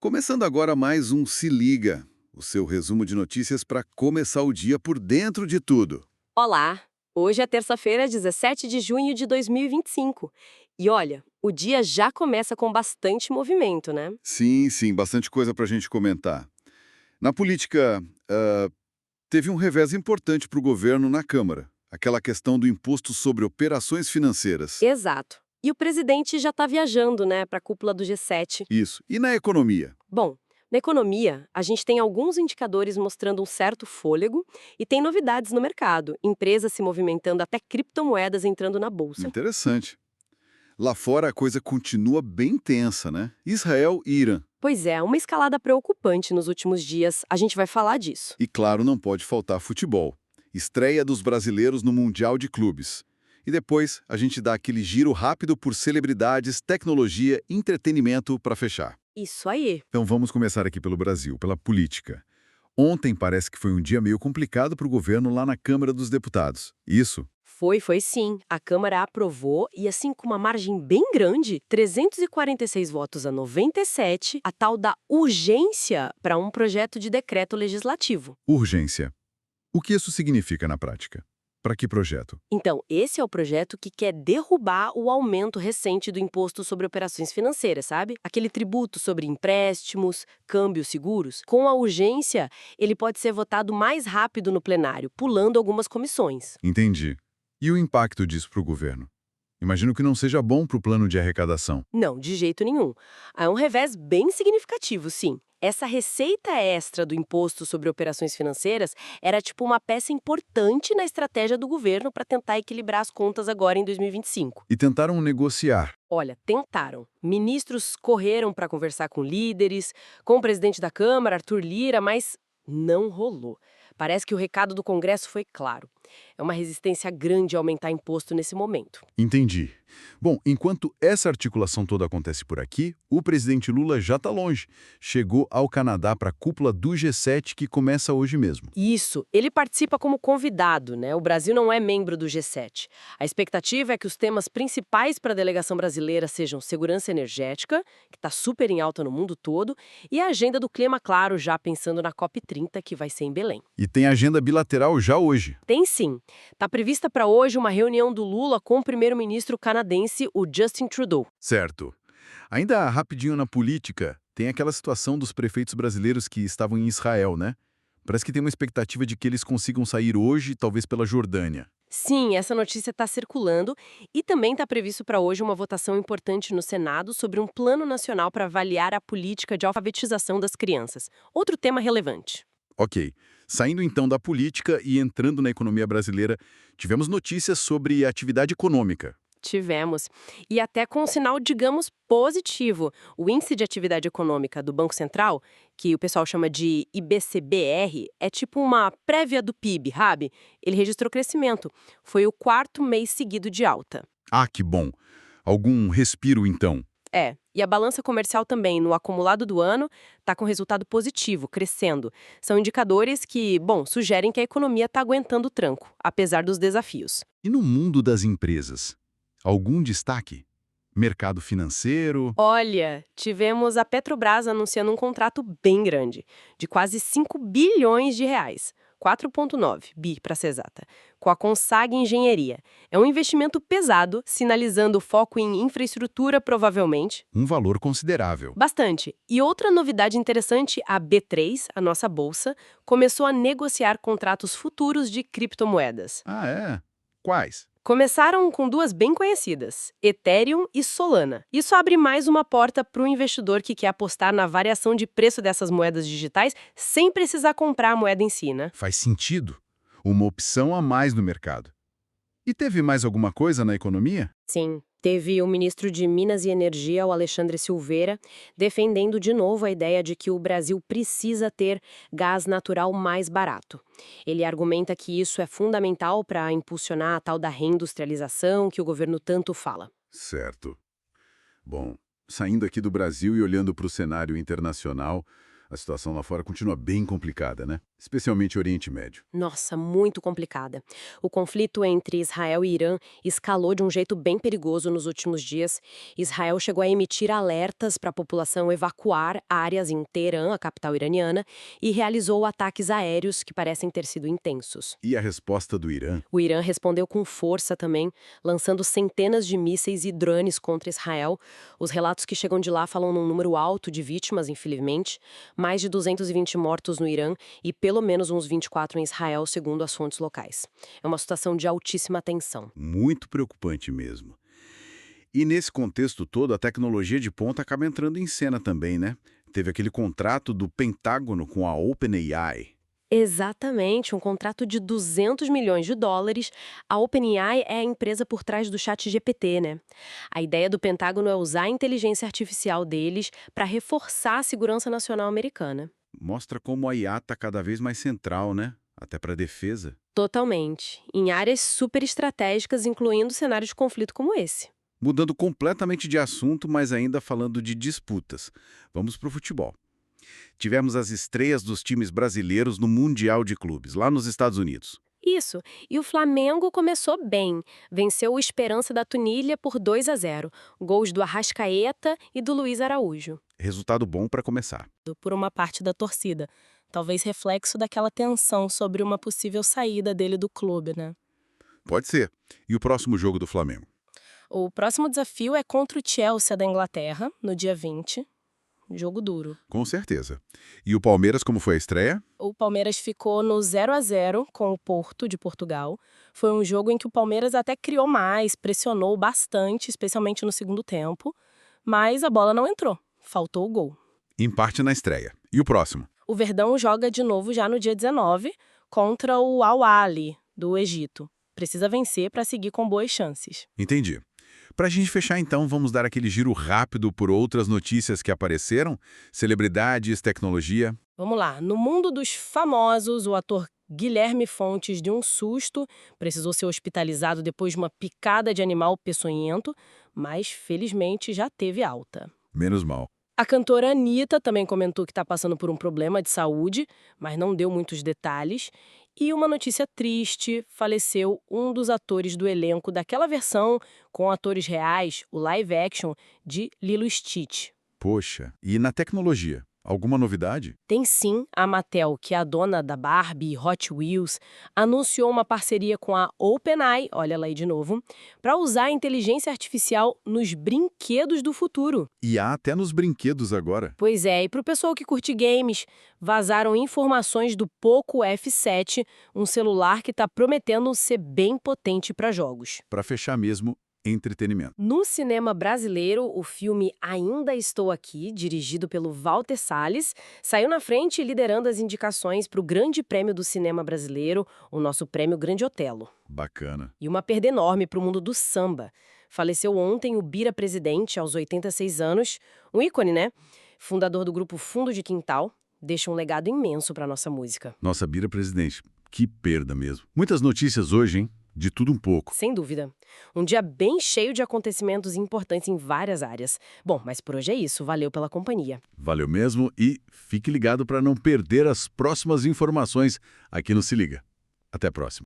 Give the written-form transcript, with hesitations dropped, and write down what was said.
Começando agora mais um Se Liga, o seu resumo de notícias para começar o dia por dentro de tudo. Olá! Hoje é terça-feira, 17 de junho de 2025. E olha, o dia já começa com bastante movimento, né? Sim, sim, bastante coisa para a gente comentar. Na política, teve um revés importante para o governo na Câmara. Aquela questão do imposto sobre operações financeiras. Exato. E o presidente já está viajando, né, para a cúpula do G7. Isso. E na economia? Bom, na economia, a gente tem alguns indicadores mostrando um certo fôlego e tem novidades no mercado, empresas se movimentando, até criptomoedas entrando na bolsa. Interessante. Lá fora a coisa continua bem tensa, né? Israel e Irã. Pois é, uma escalada preocupante nos últimos dias, a gente vai falar disso. E claro, não pode faltar futebol. Estreia dos brasileiros no Mundial de Clubes. E depois a gente dá aquele giro rápido por celebridades, tecnologia, entretenimento para fechar. Isso aí. Então vamos começar aqui pelo Brasil, pela política. Ontem parece que foi um dia meio complicado para o governo lá na Câmara dos Deputados. Isso? Foi sim. A Câmara aprovou e, assim, com uma margem bem grande, 346 votos a 97, a tal da urgência para um projeto de decreto legislativo. Urgência. O que isso significa na prática? Para que projeto? Então, esse é o projeto que quer derrubar o aumento recente do imposto sobre operações financeiras, sabe? Aquele tributo sobre empréstimos, câmbios seguros. Com a urgência, ele pode ser votado mais rápido no plenário, pulando algumas comissões. Entendi. E o impacto disso para o governo? Imagino que não seja bom para o plano de arrecadação. Não, de jeito nenhum. É um revés bem significativo, sim. Essa receita extra do imposto sobre operações financeiras era tipo uma peça importante na estratégia do governo para tentar equilibrar as contas agora em 2025. E tentaram negociar. Olha, tentaram. Ministros correram para conversar com líderes, com o presidente da Câmara, Arthur Lira, mas não rolou. Parece que o recado do Congresso foi claro. É uma resistência grande a aumentar imposto nesse momento. Entendi. Bom, enquanto essa articulação toda acontece por aqui, o presidente Lula já está longe. Chegou ao Canadá para a cúpula do G7 que começa hoje mesmo. Isso, ele participa como convidado, né? O Brasil não é membro do G7. A expectativa é que os temas principais para a delegação brasileira sejam segurança energética, que está super em alta no mundo todo, e a agenda do clima, claro, já pensando na COP30, que vai ser em Belém. E tem agenda bilateral já hoje. Tem sim. Está prevista para hoje uma reunião do Lula com o primeiro-ministro canadense, o Justin Trudeau. Certo. Ainda rapidinho na política, tem aquela situação dos prefeitos brasileiros que estavam em Israel, né? Parece que tem uma expectativa de que eles consigam sair hoje, talvez pela Jordânia. Sim, essa notícia está circulando e também está previsto para hoje uma votação importante no Senado sobre um plano nacional para avaliar a política de alfabetização das crianças. Outro tema relevante. Ok. Saindo então da política e entrando na economia brasileira, tivemos notícias sobre atividade econômica. Tivemos. E até com um sinal, digamos, positivo. O Índice de Atividade Econômica do Banco Central, que o pessoal chama de IBCBR, é tipo uma prévia do PIB, sabe? Ele registrou crescimento. Foi o quarto mês seguido de alta. Ah, que bom. Algum respiro então. É, e a balança comercial também, no acumulado do ano, está com resultado positivo, crescendo. São indicadores que, bom, sugerem que a economia está aguentando o tranco, apesar dos desafios. E no mundo das empresas? Algum destaque? Mercado financeiro? Olha, tivemos a Petrobras anunciando um contrato bem grande, de quase 5 bilhões de reais. 4,9 bi, para ser exata, com a Consag Engenharia. É um investimento pesado, sinalizando foco em infraestrutura, provavelmente. Um valor considerável. Bastante. E outra novidade interessante, a B3, a nossa bolsa, começou a negociar contratos futuros de criptomoedas. Ah, é? Quais? Começaram com duas bem conhecidas, Ethereum e Solana. Isso abre mais uma porta para o investidor que quer apostar na variação de preço dessas moedas digitais sem precisar comprar a moeda em si, né? Faz sentido. Uma opção a mais no mercado. E teve mais alguma coisa na economia? Sim, teve o ministro de Minas e Energia, o Alexandre Silveira, defendendo de novo a ideia de que o Brasil precisa ter gás natural mais barato. Ele argumenta que isso é fundamental para impulsionar a tal da reindustrialização que o governo tanto fala. Certo. Bom, saindo aqui do Brasil e olhando para o cenário internacional, a situação lá fora continua bem complicada, né? especialmente Oriente Médio. Nossa, muito complicada. O conflito entre Israel e Irã escalou de um jeito bem perigoso nos últimos dias. Israel chegou a emitir alertas para a população evacuar áreas em Teherã, a capital iraniana, e realizou ataques aéreos que parecem ter sido intensos. E a resposta do Irã? O Irã respondeu com força também, lançando centenas de mísseis e drones contra Israel. Os relatos que chegam de lá falam num número alto de vítimas, infelizmente, mais de 220 mortos no Irã e pelo menos uns 24 em Israel, segundo as fontes locais. É uma situação de altíssima tensão. Muito preocupante mesmo. E nesse contexto todo, a tecnologia de ponta acaba entrando em cena também, né? Teve aquele contrato do Pentágono com a OpenAI. Exatamente, um contrato de 200 milhões de dólares. A OpenAI é a empresa por trás do ChatGPT, né? A ideia do Pentágono é usar a inteligência artificial deles para reforçar a segurança nacional americana. Mostra como a IA está cada vez mais central, né? Até para a defesa. Totalmente. Em áreas super estratégicas, incluindo cenários de conflito como esse. Mudando completamente de assunto, mas ainda falando de disputas. Vamos para o futebol. Tivemos as estreias dos times brasileiros no Mundial de Clubes, lá nos Estados Unidos. Isso. E o Flamengo começou bem. Venceu o Esperança da Tunilha por 2-0. Gols do Arrascaeta e do Luiz Araújo. Resultado bom para começar. Por uma parte da torcida. Talvez reflexo daquela tensão sobre uma possível saída dele do clube, né? Pode ser. E o próximo jogo do Flamengo? O próximo desafio é contra o Chelsea da Inglaterra, no dia 20. Jogo duro. Com certeza. E o Palmeiras, como foi a estreia? O Palmeiras ficou no 0-0 com o Porto, de Portugal. Foi um jogo em que o Palmeiras até criou mais, pressionou bastante, especialmente no segundo tempo. Mas a bola não entrou. Faltou o gol. Empate na estreia. E o próximo? O Verdão joga de novo já no dia 19 contra o Al-Ahly, do Egito. Precisa vencer para seguir com boas chances. Entendi. Para a gente fechar, então, vamos dar aquele giro rápido por outras notícias que apareceram? Celebridades, tecnologia. Vamos lá. No mundo dos famosos, o ator Guilherme Fontes, de um susto, precisou ser hospitalizado depois de uma picada de animal peçonhento, mas felizmente já teve alta. Menos mal. A cantora Anitta também comentou que está passando por um problema de saúde, mas não deu muitos detalhes. E uma notícia triste, faleceu um dos atores do elenco daquela versão com atores reais, o live action, de Lilo e Stitch. Poxa, e na tecnologia? Alguma novidade? Tem sim, a Mattel, que é a dona da Barbie e Hot Wheels, anunciou uma parceria com a OpenAI, olha lá aí de novo, para usar a inteligência artificial nos brinquedos do futuro. E há até nos brinquedos agora. Pois é, e para o pessoal que curte games, vazaram informações do Poco F7, um celular que está prometendo ser bem potente para jogos. Para fechar mesmo, entretenimento. No cinema brasileiro, o filme Ainda Estou Aqui, dirigido pelo Walter Salles, saiu na frente liderando as indicações para o Grande Prêmio do Cinema Brasileiro, o nosso prêmio Grande Otelo. Bacana. E uma perda enorme para o mundo do samba. Faleceu ontem o Bira Presidente, aos 86 anos, um ícone, né? Fundador do grupo Fundo de Quintal, deixa um legado imenso para nossa música. Nossa, Bira Presidente, que perda mesmo. Muitas notícias hoje, hein? De tudo um pouco. Sem dúvida. Um dia bem cheio de acontecimentos importantes em várias áreas. Bom, mas por hoje é isso. Valeu pela companhia. Valeu mesmo e fique ligado para não perder as próximas informações aqui no Se Liga. Até a próxima.